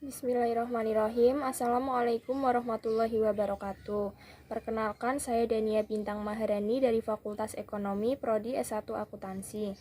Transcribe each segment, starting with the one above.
Bismillahirrahmanirrahim. Assalamualaikum warahmatullahi wabarakatuh. Perkenalkan, saya Dania Bintang Maharani dari Fakultas Ekonomi Prodi S1 Akuntansi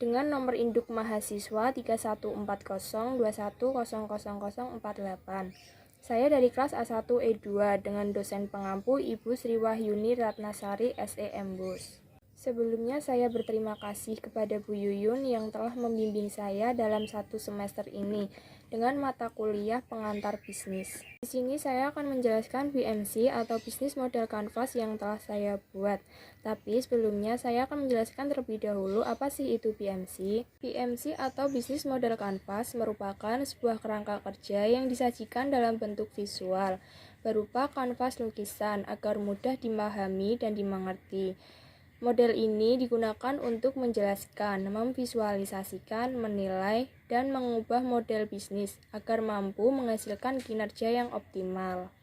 dengan nomor induk mahasiswa 314021000048. Saya dari kelas A1 E2 dengan dosen pengampu Ibu Sri Wahyuni Ratnasari SE Embus. Sebelumnya saya berterima kasih kepada Bu Yuyun yang telah membimbing saya dalam 1 semester ini dengan mata kuliah pengantar bisnis. Di sini saya akan menjelaskan BMC atau Business Model Canvas yang telah saya buat. Tapi sebelumnya saya akan menjelaskan terlebih dahulu apa sih itu BMC. BMC atau Business Model Canvas merupakan sebuah kerangka kerja yang disajikan dalam bentuk visual berupa kanvas lukisan agar mudah dimahami dan dimengerti. Model ini digunakan untuk menjelaskan, memvisualisasikan, menilai, dan mengubah model bisnis agar mampu menghasilkan kinerja yang optimal.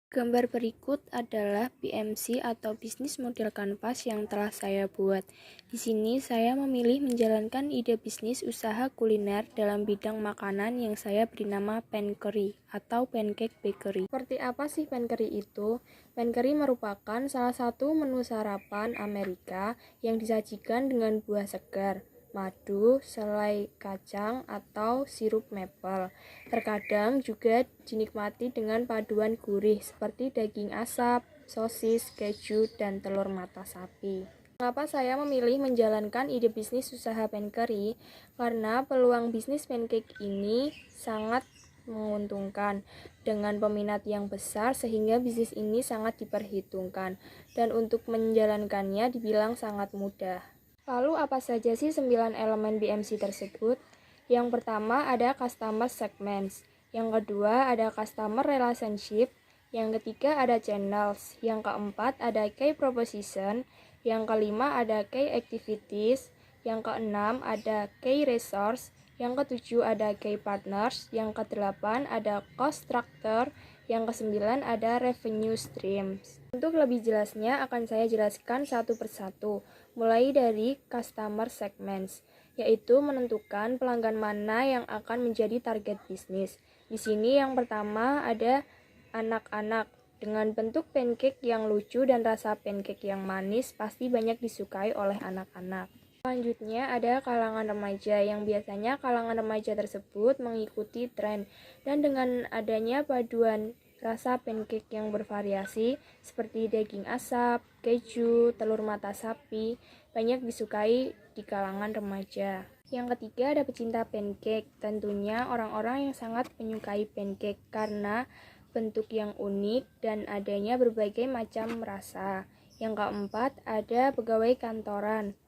Gambar berikut adalah BMC atau Business Model Canvas yang telah saya buat. Di sini saya memilih menjalankan ide bisnis usaha kuliner dalam bidang makanan yang saya beri nama Pancurry atau Pancake Bakery. Seperti apa sih Pancurry itu? Pancurry merupakan salah satu menu sarapan Amerika yang disajikan dengan buah segar, madu, selai kacang, atau sirup maple. Terkadang juga dinikmati dengan paduan gurih seperti daging asap, sosis, keju, dan telur mata sapi. Mengapa saya memilih menjalankan ide bisnis usaha Pancurry? Karena peluang bisnis pancake ini sangat menguntungkan dengan peminat yang besar sehingga bisnis ini sangat diperhitungkan dan untuk menjalankannya dibilang sangat mudah. Lalu apa saja sih 9 elemen BMC tersebut? Yang pertama ada customer segments, yang kedua ada customer relationship, yang ketiga ada channels, yang keempat ada key proposition, yang kelima ada key activities, yang keenam ada key resource, yang ketujuh ada key partners, yang kedelapan ada cost structure, yang kesembilan ada revenue streams. Untuk lebih jelasnya akan saya jelaskan satu persatu, mulai dari customer segments, yaitu menentukan pelanggan mana yang akan menjadi target bisnis. Di sini yang pertama ada anak-anak. Dengan bentuk pancake yang lucu dan rasa pancake yang manis pasti banyak disukai oleh anak-anak. Selanjutnya ada kalangan remaja, yang biasanya kalangan remaja tersebut mengikuti tren dan dengan adanya paduan rasa pancake yang bervariasi seperti daging asap, keju, telur mata sapi banyak disukai di kalangan remaja. Yang ketiga ada pecinta pancake, tentunya orang-orang yang sangat menyukai pancake karena bentuk yang unik dan adanya berbagai macam rasa. Yang keempat ada pegawai kantoran.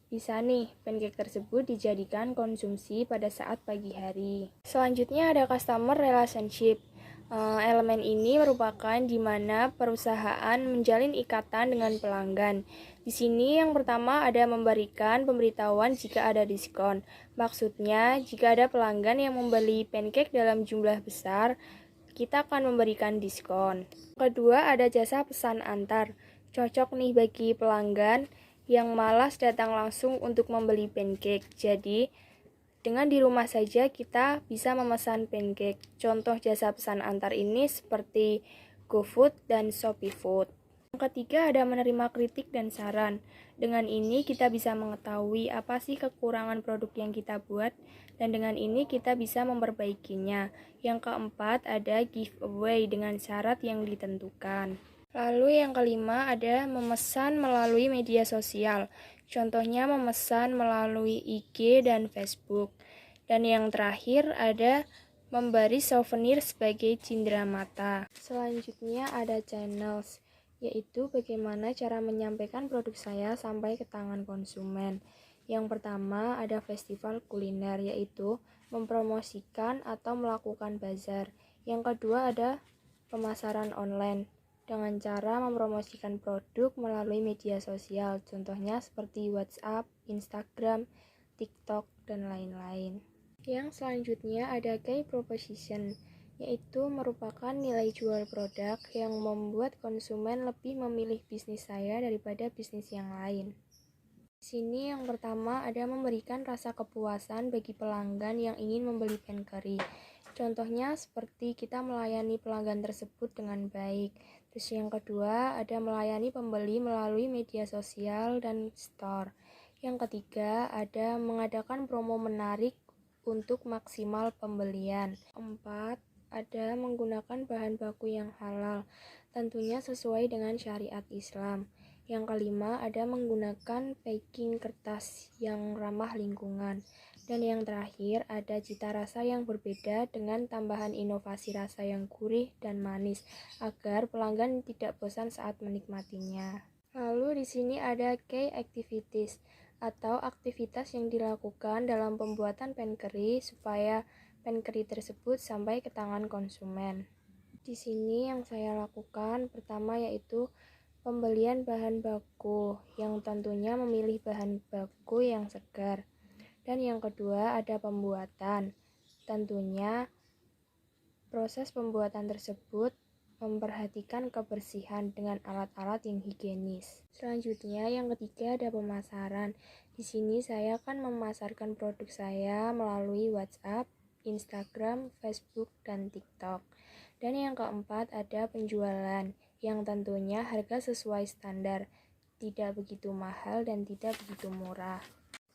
Bisa nih, pancake tersebut dijadikan konsumsi pada saat pagi hari. Selanjutnya ada customer relationship. Elemen ini merupakan di mana perusahaan menjalin ikatan dengan pelanggan. Di sini yang pertama ada memberikan pemberitahuan jika ada diskon. Maksudnya, jika ada pelanggan yang membeli pancake dalam jumlah besar, kita akan memberikan diskon. Kedua ada jasa pesan antar. Cocok nih bagi pelanggan yang malas datang langsung untuk membeli pancake. Jadi, dengan di rumah saja kita bisa memesan pancake. Contoh jasa pesan antar ini seperti GoFood dan ShopeeFood. Yang ketiga ada menerima kritik dan saran. Dengan ini kita bisa mengetahui apa sih kekurangan produk yang kita buat dan dengan ini kita bisa memperbaikinya. Yang keempat ada giveaway dengan syarat yang ditentukan. Lalu yang kelima ada memesan melalui media sosial. Contohnya memesan melalui IG dan Facebook. Dan yang terakhir ada memberi souvenir sebagai cindera mata. Selanjutnya ada channels, yaitu bagaimana cara menyampaikan produk saya sampai ke tangan konsumen. Yang pertama ada festival kuliner, yaitu mempromosikan atau melakukan bazar. Yang kedua ada pemasaran online dengan cara mempromosikan produk melalui media sosial, contohnya seperti WhatsApp, Instagram, TikTok, dan lain-lain. Yang selanjutnya ada key proposition, yaitu merupakan nilai jual produk yang membuat konsumen lebih memilih bisnis saya daripada bisnis yang lain. Di sini yang pertama ada memberikan rasa kepuasan bagi pelanggan yang ingin membeli Pancurry. Contohnya seperti kita melayani pelanggan tersebut dengan baik. Terus yang kedua ada melayani pembeli melalui media sosial dan store. Yang ketiga ada mengadakan promo menarik untuk maksimal pembelian. 4. Ada menggunakan bahan baku yang halal, tentunya sesuai dengan syariat Islam. Yang kelima ada menggunakan packing kertas yang ramah lingkungan. Dan yang terakhir, ada cita rasa yang berbeda dengan tambahan inovasi rasa yang gurih dan manis, agar pelanggan tidak bosan saat menikmatinya. Lalu di sini ada key activities, atau aktivitas yang dilakukan dalam pembuatan pancake supaya pancake tersebut sampai ke tangan konsumen. Di sini yang saya lakukan pertama yaitu pembelian bahan baku, yang tentunya memilih bahan baku yang segar. Dan yang kedua ada pembuatan. Tentunya proses pembuatan tersebut memperhatikan kebersihan dengan alat-alat yang higienis. Selanjutnya yang ketiga ada pemasaran. Di sini saya akan memasarkan produk saya melalui WhatsApp, Instagram, Facebook, dan TikTok. Dan yang keempat ada penjualan, yang tentunya harga sesuai standar, tidak begitu mahal dan tidak begitu murah.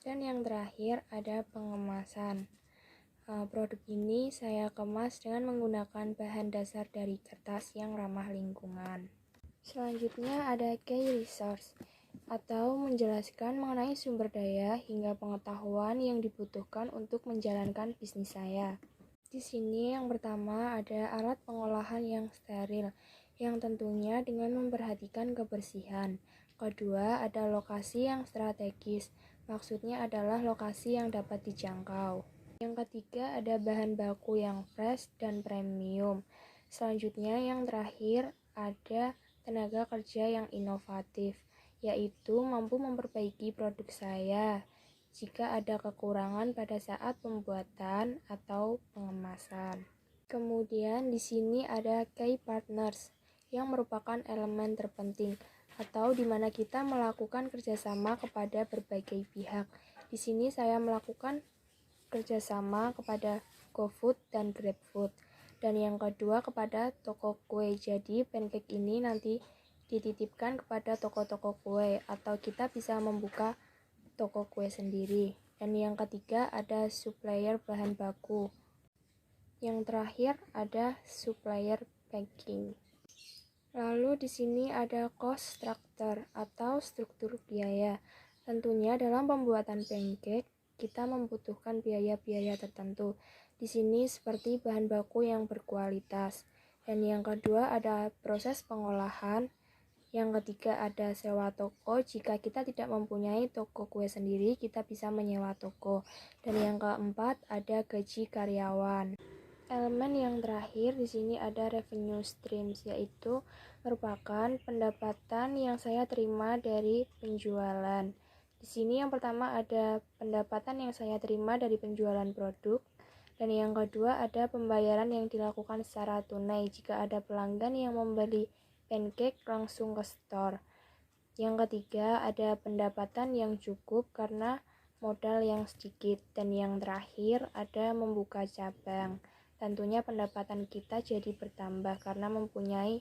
Dan yang terakhir ada pengemasan. Produk ini saya kemas dengan menggunakan bahan dasar dari kertas yang ramah lingkungan. Selanjutnya ada key resource, atau menjelaskan mengenai sumber daya hingga pengetahuan yang dibutuhkan untuk menjalankan bisnis saya. Di sini yang pertama ada alat pengolahan yang steril, yang tentunya dengan memperhatikan kebersihan. Kedua ada lokasi yang strategis, maksudnya adalah lokasi yang dapat dijangkau. Yang ketiga ada bahan baku yang fresh dan premium. Selanjutnya yang terakhir ada tenaga kerja yang inovatif, yaitu mampu memperbaiki produk saya jika ada kekurangan pada saat pembuatan atau pengemasan. Kemudian di sini ada key partners, yang merupakan elemen terpenting atau di mana kita melakukan kerjasama kepada berbagai pihak. Di sini saya melakukan kerjasama kepada GoFood dan GrabFood. Dan yang kedua kepada toko kue. Jadi pancake ini nanti dititipkan kepada toko-toko kue atau kita bisa membuka toko kue sendiri. Dan yang ketiga ada supplier bahan baku. Yang terakhir ada supplier packing. Lalu di sini ada cost structure atau struktur biaya. Tentunya dalam pembuatan pancake kita membutuhkan biaya-biaya tertentu. Di sini seperti bahan baku yang berkualitas. Dan yang kedua ada proses pengolahan. Yang ketiga ada sewa toko. Jika kita tidak mempunyai toko kue sendiri, kita bisa menyewa toko. Dan yang keempat ada gaji karyawan. Elemen yang terakhir di sini ada revenue streams, yaitu merupakan pendapatan yang saya terima dari penjualan. Di sini yang pertama ada pendapatan yang saya terima dari penjualan produk, dan yang kedua ada pembayaran yang dilakukan secara tunai jika ada pelanggan yang membeli pancake langsung ke store. Yang ketiga ada pendapatan yang cukup karena modal yang sedikit, dan yang terakhir ada membuka cabang. Tentunya pendapatan kita jadi bertambah karena mempunyai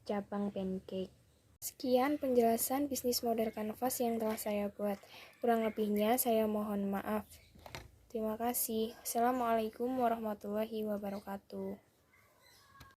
cabang pancake. Sekian penjelasan bisnis model kanvas yang telah saya buat. Kurang lebihnya saya mohon maaf. Terima kasih. Assalamualaikum warahmatullahi wabarakatuh.